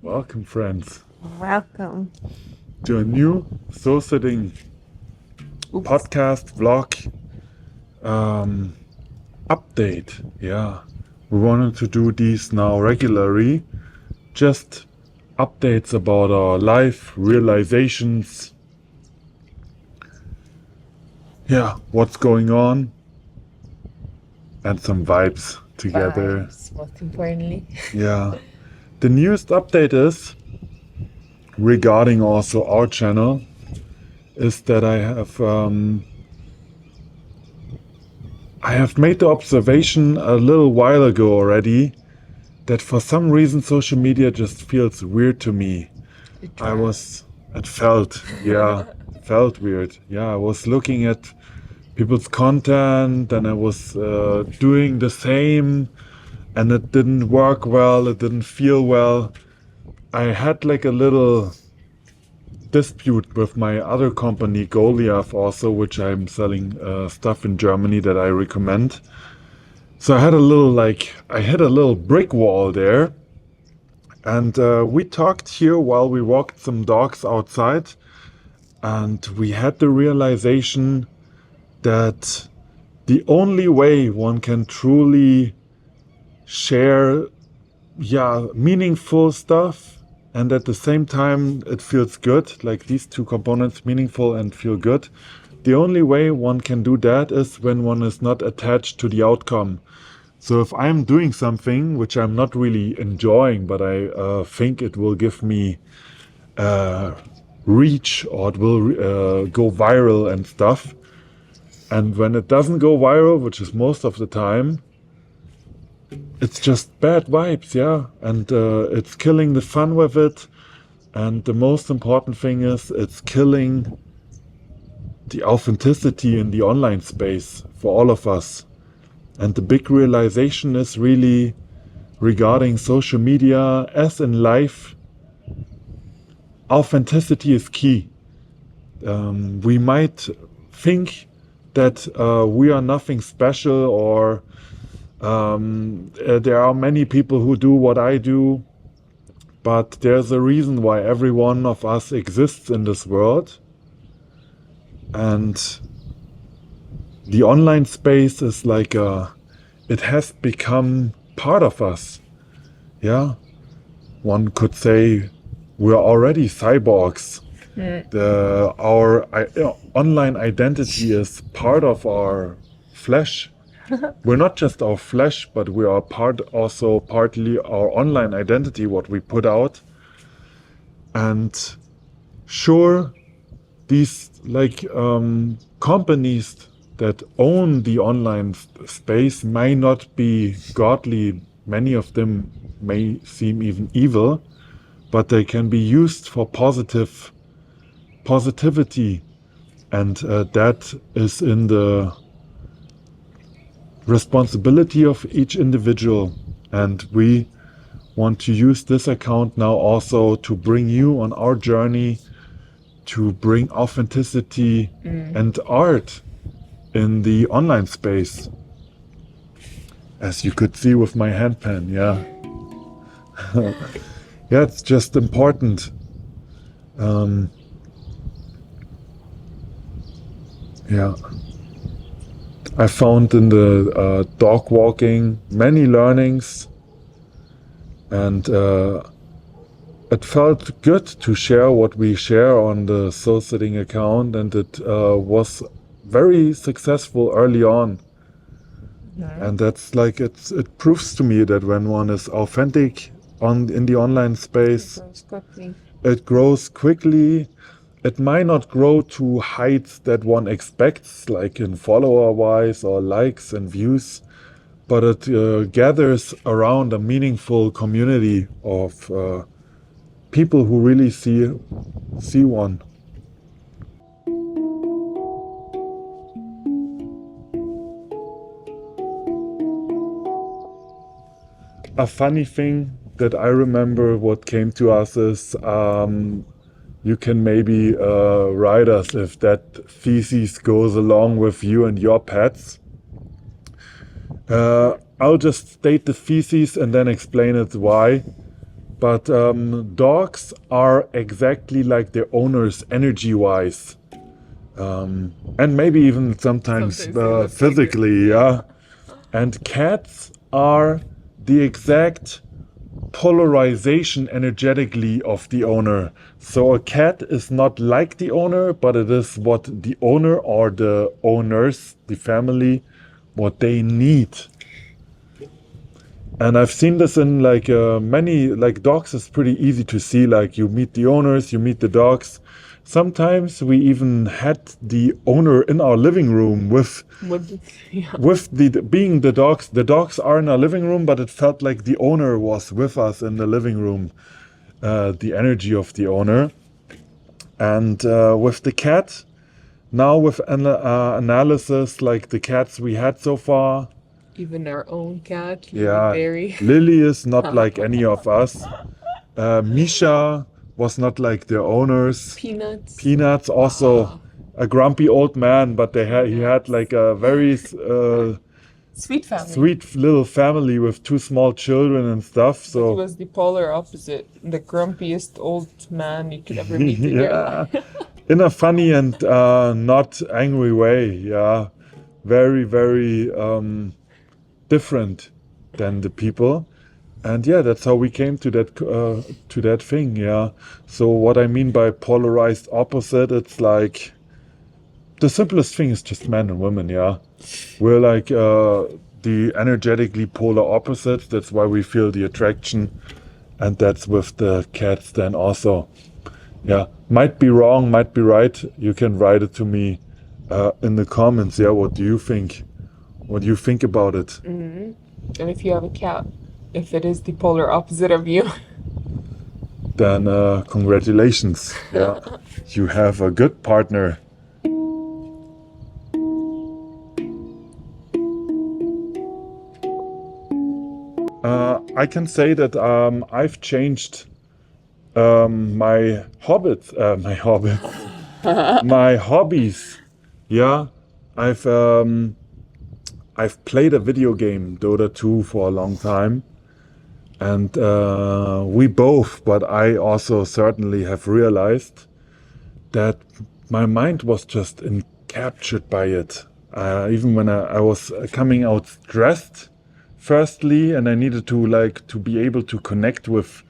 Welcome, friends, Welcome. to a new Soul Sitting Oops. podcast vlog um, update. Yeah, we wanted to do these now regularly, just updates about our life, realizations, yeah, what's going on, and some vibes together. Vibes, most importantly. Yeah, the newest update is regarding also our channel is that I have made the observation a little while ago already that for some reason social media just feels weird to me. The I trap. was, it felt, yeah, felt weird. Yeah, I was looking at people's content and I was doing the same and it didn't work well, it didn't feel well. I had like a little dispute with my other company, Goliath, also, which I'm selling stuff in Germany that I recommend. So I hit a little brick wall there. And we talked here while we walked some dogs outside. And we had the realization that the only way one can truly share, yeah, meaningful stuff and at the same time it feels good, like these two components, meaningful and feel good. The only way one can do that is when one is not attached to the outcome. So if I'm doing something which I'm not really enjoying, but I think it will give me reach or it will go viral and stuff, and when it doesn't go viral, which is most of the time, it's just bad vibes, yeah, and it's killing the fun with it. And the most important thing is it's killing the authenticity in the online space for all of us. And the big realization is really regarding social media, as in life, authenticity is key. We might think that we are nothing special, or there are many people who do what I do, but there's a reason why every one of us exists in this world. And the online space is like it has become part of us. Yeah, one could say we're already cyborgs. Our online identity is part of our flesh. We're not just our flesh, but we are also partly our online identity, what we put out. And sure, these companies that own the online space may not be godly. Many of them may seem even evil, but they can be used for positivity, and that is in the responsibility of each individual. And we want to use this account now also to bring you on our journey to bring authenticity and art in the online space, as you could see with my handpan. Yeah. Yeah, it's just important. Yeah, I found in the dog walking many learnings, and it felt good to share what we share on the Soul Sitting account, and it was very successful early on. And that's like it proves to me that when one is authentic in the online space, it grows quickly. It might not grow to heights that one expects, like in follower-wise or likes and views, but it gathers around a meaningful community of people who really see one. A funny thing that I remember what came to us is you can maybe write us if that thesis goes along with you and your pets. I'll just state the thesis and then explain it why. but dogs are exactly like their owners energy-wise, and maybe even sometimes Sometimes they look physically, yeah. And cats are the exact polarization energetically of the owner. So a cat is not like the owner, but it is what the owner or the owners, the family, what they need. And I've seen this in like many, like dogs is pretty easy to see. Like you meet the owners, you meet the dogs. Sometimes we even had the owner in our living room with Yeah. the being the dogs. The dogs are in our living room, but it felt like the owner was with us in the living room. The energy of the owner. And with the cat, now with analysis, like the cats we had so far, Even our own cat, yeah, Berry. Lily is not like any of us. Misha was not like their owners. Peanuts. Peanuts also a grumpy old man, but he had like a very Sweet family. sweet little family with two small children and stuff. He So was the polar opposite, the grumpiest old man you could ever meet in your yeah, life. in a funny and not angry way. Yeah, very very different than the people. And yeah, that's how we came to that thing. Yeah. So what I mean by polarized opposite, it's like the simplest thing is just men and women. Yeah, we're like the energetically polar opposites. That's why we feel the attraction, and that's with the cats then also. Yeah, might be wrong, might be right. You can write it to me in the comments. Yeah, what do you think? What do you think about it? And if you have a cat, if it is the polar opposite of you, Then congratulations. Yeah, you have a good partner. I can say that I've changed my my hobbies. Yeah, I've played a video game, Dota 2, for a long time. And we both, but I also certainly have realized that my mind was just captured by it. Even when I was coming out stressed, firstly, and I needed to be able to connect with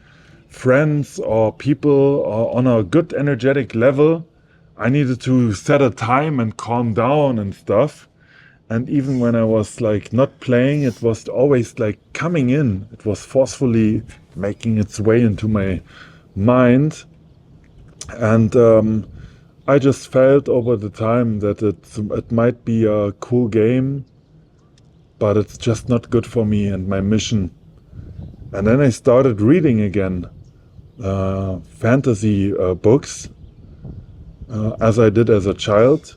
friends or people on a good energetic level, I needed to set a time and calm down and stuff. And even when I was like not playing, it was always like coming in. It was forcefully making its way into my mind. And I just felt over the time that it might be a cool game, but it's just not good for me and my mission. And then I started reading again fantasy books, as I did as a child.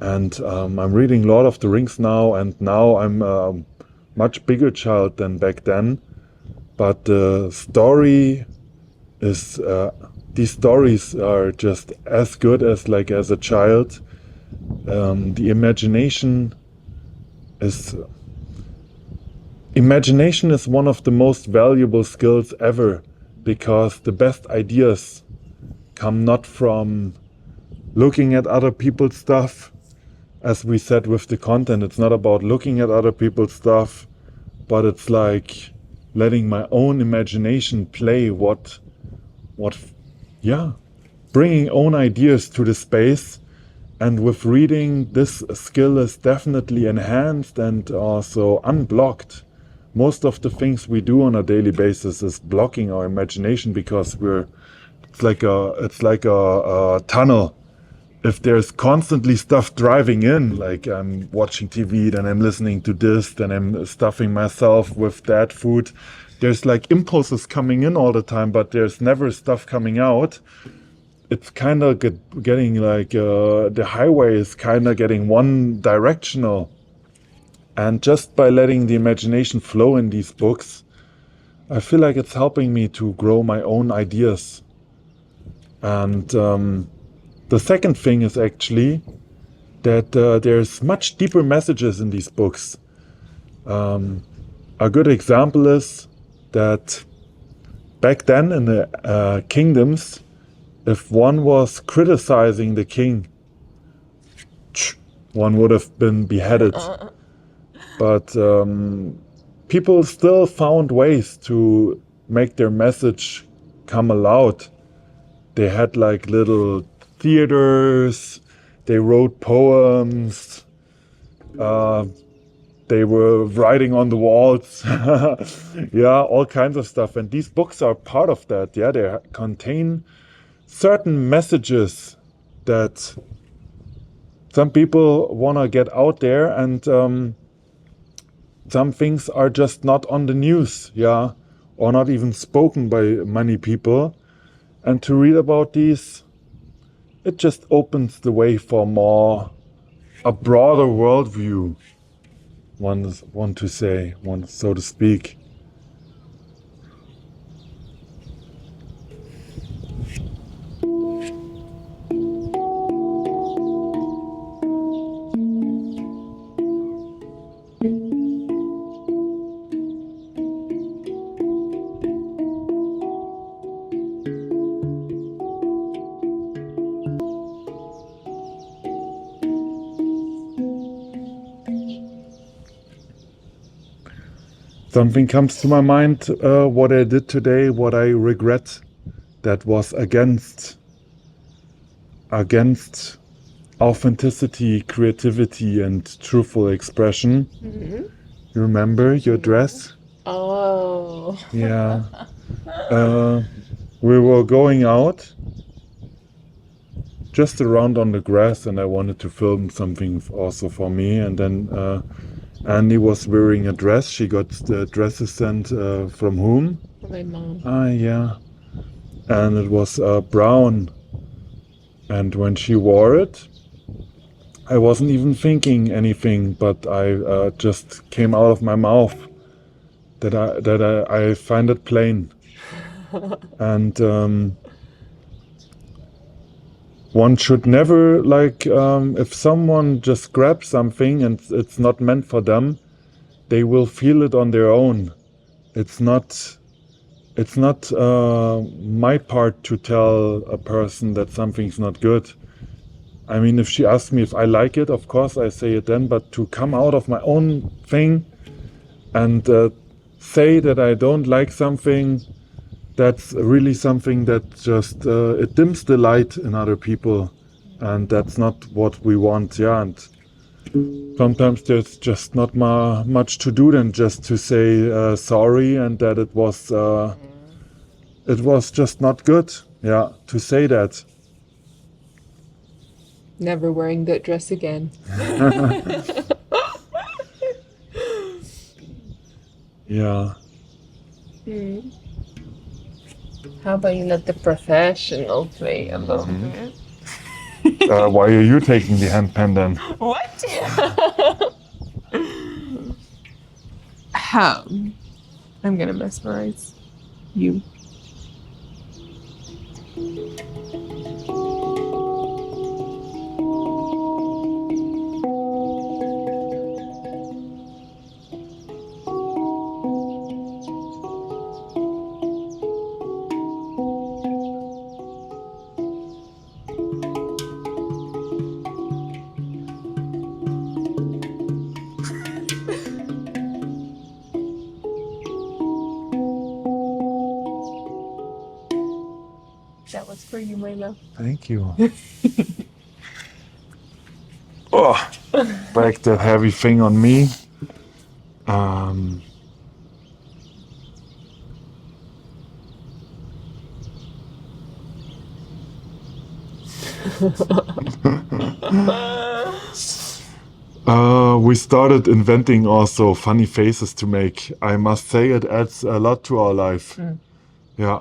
And I'm reading Lord of the Rings now, and now I'm a much bigger child than back then. But the story is, these stories are just as good as like as a child. The imagination is one of the most valuable skills ever, because the best ideas come not from looking at other people's stuff. As we said with the content, it's not about looking at other people's stuff, but it's like letting my own imagination play bringing own ideas to the space. And with reading, this skill is definitely enhanced and also unblocked. Most of the things we do on a daily basis is blocking our imagination, because it's like a tunnel. If there's constantly stuff driving in, like I'm watching TV, then I'm listening to this, then I'm stuffing myself with that food. There's like impulses coming in all the time, but there's never stuff coming out. It's kind of getting like the highway is kind of getting one directional. And just by letting the imagination flow in these books, I feel like it's helping me to grow my own ideas. And the second thing is actually that there's much deeper messages in these books. A good example is that back then in the kingdoms, if one was criticizing the king, one would have been beheaded. But people still found ways to make their message come aloud. They had like little theaters, they wrote poems, they were writing on the walls, yeah, all kinds of stuff. And these books are part of that. Yeah, they contain certain messages that some people want to get out there, and some things are just not on the news, yeah, or not even spoken by many people. And to read about these, it just opens the way for a broader worldview, so to speak. Something comes to my mind, what I did today, what I regret, that was against authenticity, creativity, and truthful expression. You remember your dress? Oh. Yeah. We were going out just around on the grass, and I wanted to film something also for me. And then Annie was wearing a dress. She got the dresses sent from whom? My mom. Yeah. And it was brown. And when she wore it, I wasn't even thinking anything, but I just came out of my mouth that I find it plain. And one should never, like, if someone just grabs something and it's not meant for them, they will feel it on their own. It's not my part to tell a person that something's not good. I mean, if she asks me if I like it, of course I say it then, but to come out of my own thing and say that I don't like something, that's really something that just it dims the light in other people, and that's not what we want. Yeah, and sometimes there's just not much to do than just to say sorry, and that it was just not good. Yeah, to say that. Never wearing that dress again. Yeah. How about you let the professional play a little bit? Why are you taking the handpan then? What? How? I'm gonna mesmerize you. That was for you, my love. Thank you. Oh, back that heavy thing on me. We started inventing also funny faces to make. I must say it adds a lot to our life. Yeah.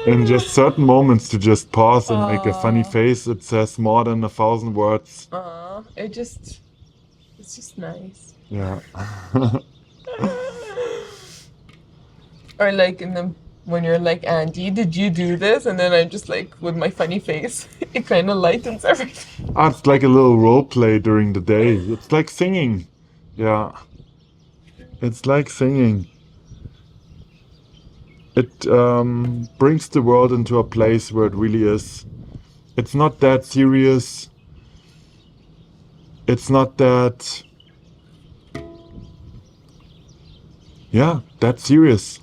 In just certain moments to just pause and make a funny face, it says more than 1,000 words. It's just nice. Yeah. Or like in the when you're like, Andy, did you do this? And then I'm just like, with my funny face, it kind of lightens everything. Ah, it's like a little role play during the day. It's like singing. Yeah, it's like singing. It brings the world into a place where it really is. It's not that serious. It's not that, yeah, that serious.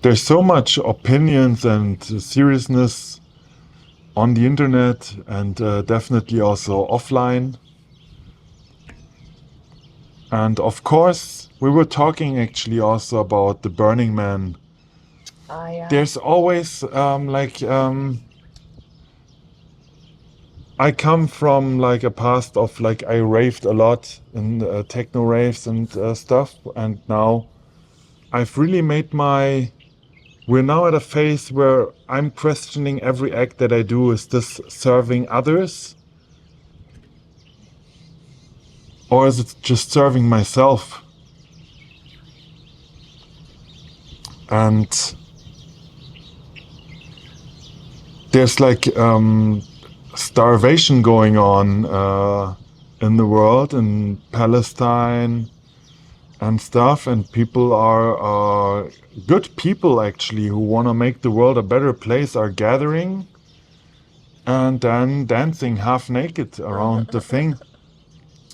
There's so much opinions and seriousness on the internet and definitely also offline. And of course, we were talking actually also about the Burning Man. Ah, yeah. There's always I come from like a past of like I raved a lot in techno raves and stuff, and now I've really made my. We're now at a phase where I'm questioning every act that I do. Is this serving others? Or is it just serving myself? And there's like starvation going on in the world, in Palestine and stuff, and people are good people actually who want to make the world a better place are gathering and then dancing half naked around the thing.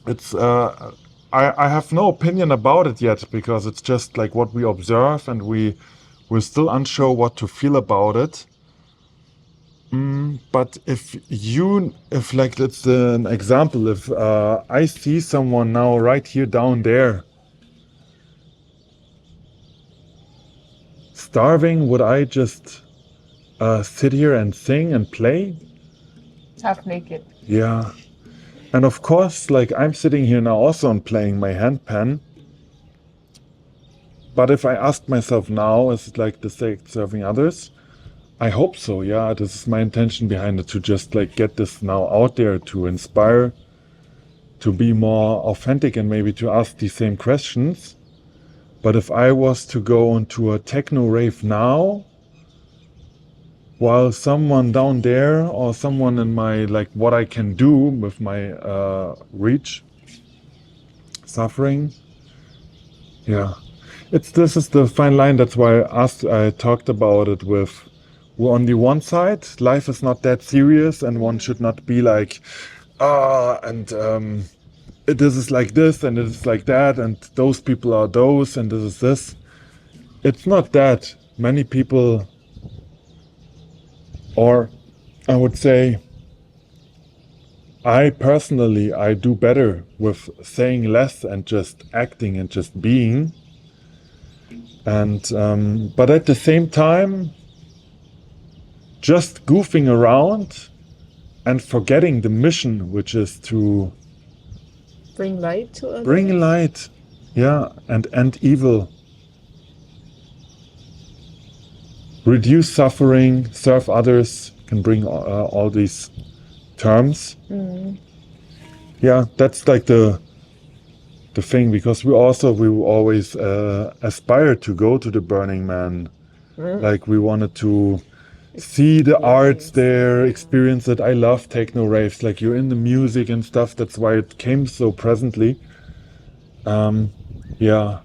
It's I have no opinion about it yet because it's just like what we observe and we're still unsure what to feel about it. But if like let's an example, if I see someone now right here down there starving, would I just sit here and sing and play? Half naked. Yeah. And of course, like I'm sitting here now also and playing my handpan. But if I ask myself now, is it like the sake serving others? I hope so, yeah. This is my intention behind it, to just like get this now out there, to inspire, to be more authentic and maybe to ask the same questions. But if I was to go into a techno rave now, while someone down there or someone in my, like what I can do with my reach, suffering, yeah. This is the fine line. That's why I talked about it with, well, on the one side, life is not that serious and one should not be like, this is like this and it is like that and those people are those and this is this. It's not that. Many people, or I would say, I personally, I do better with saying less and just acting and just being. And but at the same time, just goofing around and forgetting the mission, which is to Bring light to others. bring light, yeah, and end evil. Reduce suffering, serve others, can bring all these terms. Yeah, that's like the thing, because we always aspire to go to the Burning Man. Like we wanted to see the arts there, experience it. I love techno raves, like you're in the music and stuff. That's why it came so presently. Yeah,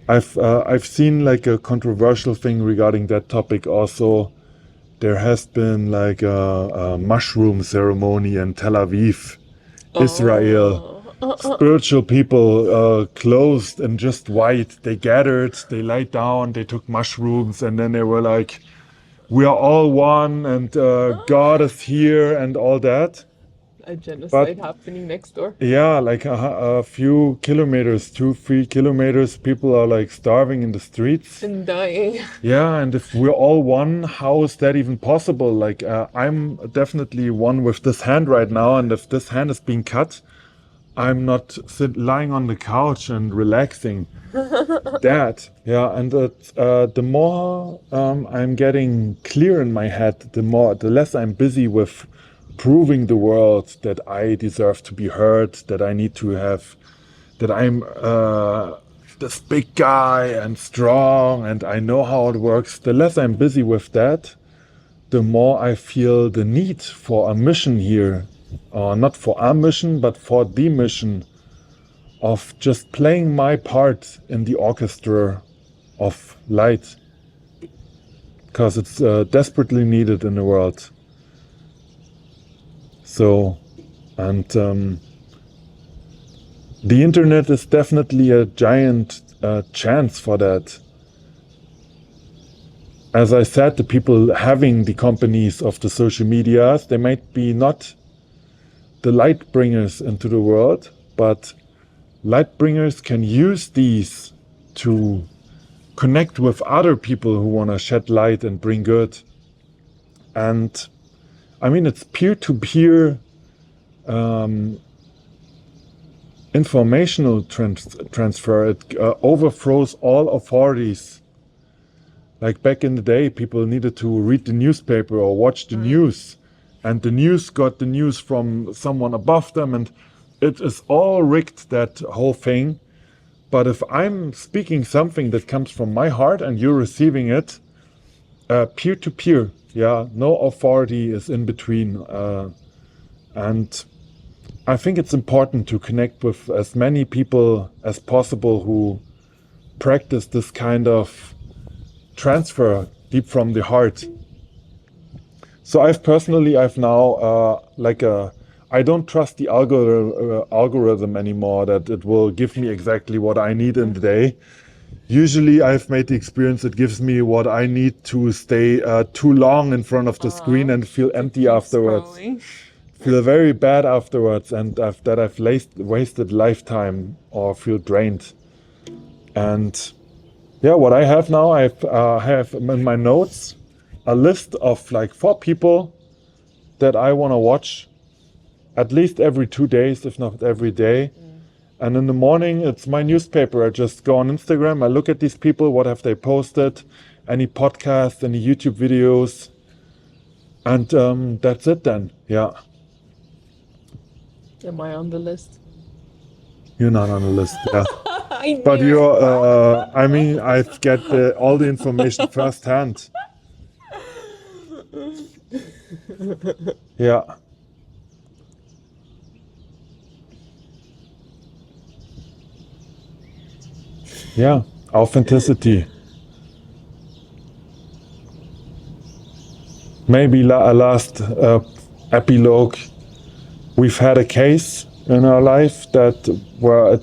I've seen like a controversial thing regarding that topic also. There has been like a mushroom ceremony in Tel Aviv, Israel. Spiritual people, clothed in just white, they gathered, they lied down, they took mushrooms, and then they were like, we are all one, and God is here, and all that. A genocide happening next door. Yeah, like a few kilometers, 2-3 kilometers, people are like starving in the streets. And dying. Yeah, and if we're all one, how is that even possible? Like, I'm definitely one with this hand right now, and if this hand is being cut, I'm not lying on the couch and relaxing. That, yeah, and the more I'm getting clear in my head, the less I'm busy with proving the world that I deserve to be heard, that I need to have, that I'm this big guy and strong and I know how it works. The less I'm busy with that, the more I feel the need for a mission here. Or not for a mission, but for the mission of just playing my part in the orchestra of light. Because it's desperately needed in the world. So, and the internet is definitely a giant chance for that. As I said, the people having the companies of the social medias, they might be not the light bringers into the world, but light bringers can use these to connect with other people who want to shed light and bring good. And I mean, it's peer-to-peer informational transfer. It overthrows all authorities. Like back in the day, people needed to read the newspaper or watch the news, and the news got the news from someone above them, and it is all rigged, that whole thing. But if I'm speaking something that comes from my heart and you're receiving it, peer-to-peer, yeah, no authority is in between. And I think it's important to connect with as many people as possible who practice this kind of transfer deep from the heart. So I've now I don't trust the algorithm anymore, that it will give me exactly what I need in the day. Usually I've made the experience it gives me what I need to stay too long in front of the screen and feel empty afterwards. Scrolling. Feel very bad afterwards, and that I've wasted lifetime or feel drained. And yeah, what I have now, I have in my notes a list of like 4 people that I want to watch at least every 2 days, if not every day. And in the morning, it's my newspaper. I just go on Instagram, I look at these people, what have they posted, any podcasts, any YouTube videos, and that's it then, yeah. Am I on the list? You're not on the list, yeah. I But knew you're, I mean, I get all the information firsthand. Yeah. Yeah, authenticity. Maybe a last epilogue. We've had a case in our life where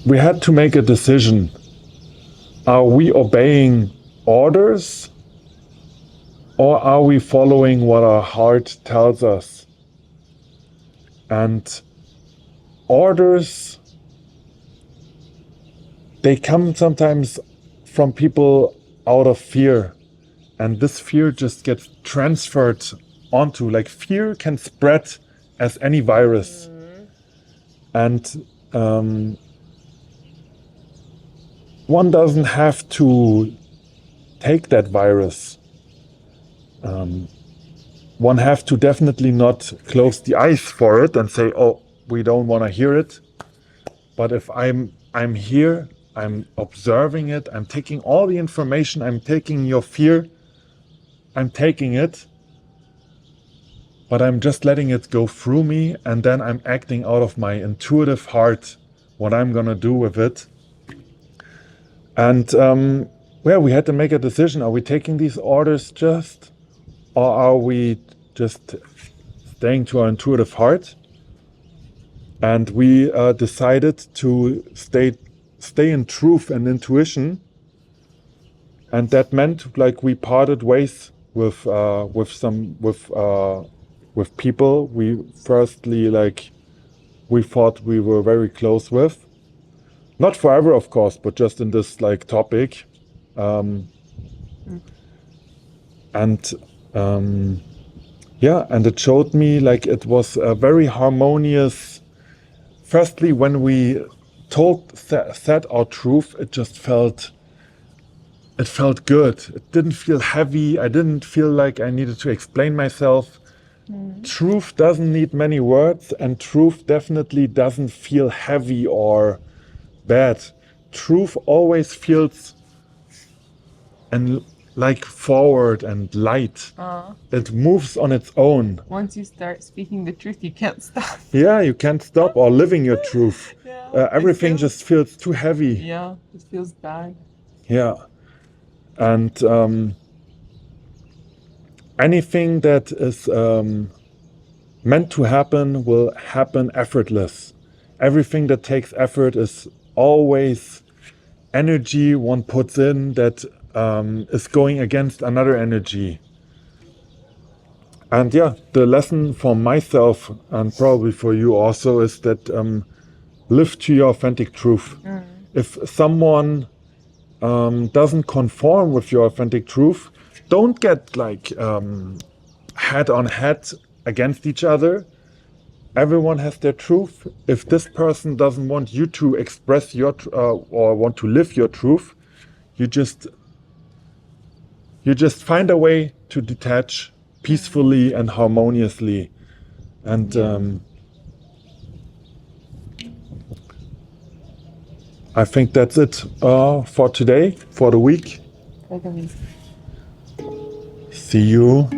we had to make a decision. Are we obeying orders, or are we following what our heart tells us? And orders, they come sometimes from people out of fear. And this fear just gets transferred onto, like, fear can spread as any virus. And one doesn't have to take that virus. One have to definitely not close the eyes for it and say, oh, we don't want to hear it. But if I'm here, I'm observing it, I'm taking all the information, I'm taking your fear, I'm taking it, but I'm just letting it go through me, and then I'm acting out of my intuitive heart what I'm gonna do with it. And we had to make a decision. Are we taking these orders or are we just staying to our intuitive heart? And we decided to stay in truth and intuition, and that meant, like, we parted ways with people we firstly, like, we thought we were very close with, not forever of course, but just in this, like, topic, and it showed me, like, it was a very harmonious. Firstly, when we said our truth, it just felt good. It didn't feel heavy. I didn't feel like I needed to explain myself. truth doesn't need many words, and truth definitely doesn't feel heavy or bad. Truth always feels and like forward and light. It moves on its own. Once you start speaking the truth, you can't stop. Yeah, you can't stop or living your truth. Yeah, Everything it feels- just feels too heavy. Yeah, it feels bad. Yeah. And anything that is meant to happen will happen effortless. Everything that takes effort is always energy one puts in that is going against another energy. And yeah, the lesson for myself and probably for you also is that live to your authentic truth. If someone doesn't conform with your authentic truth, don't get like head on head against each other. Everyone has their truth. If this person doesn't want you to express your or want to live your truth, you just find a way to detach peacefully and harmoniously. And I think that's it for today, for the week. See you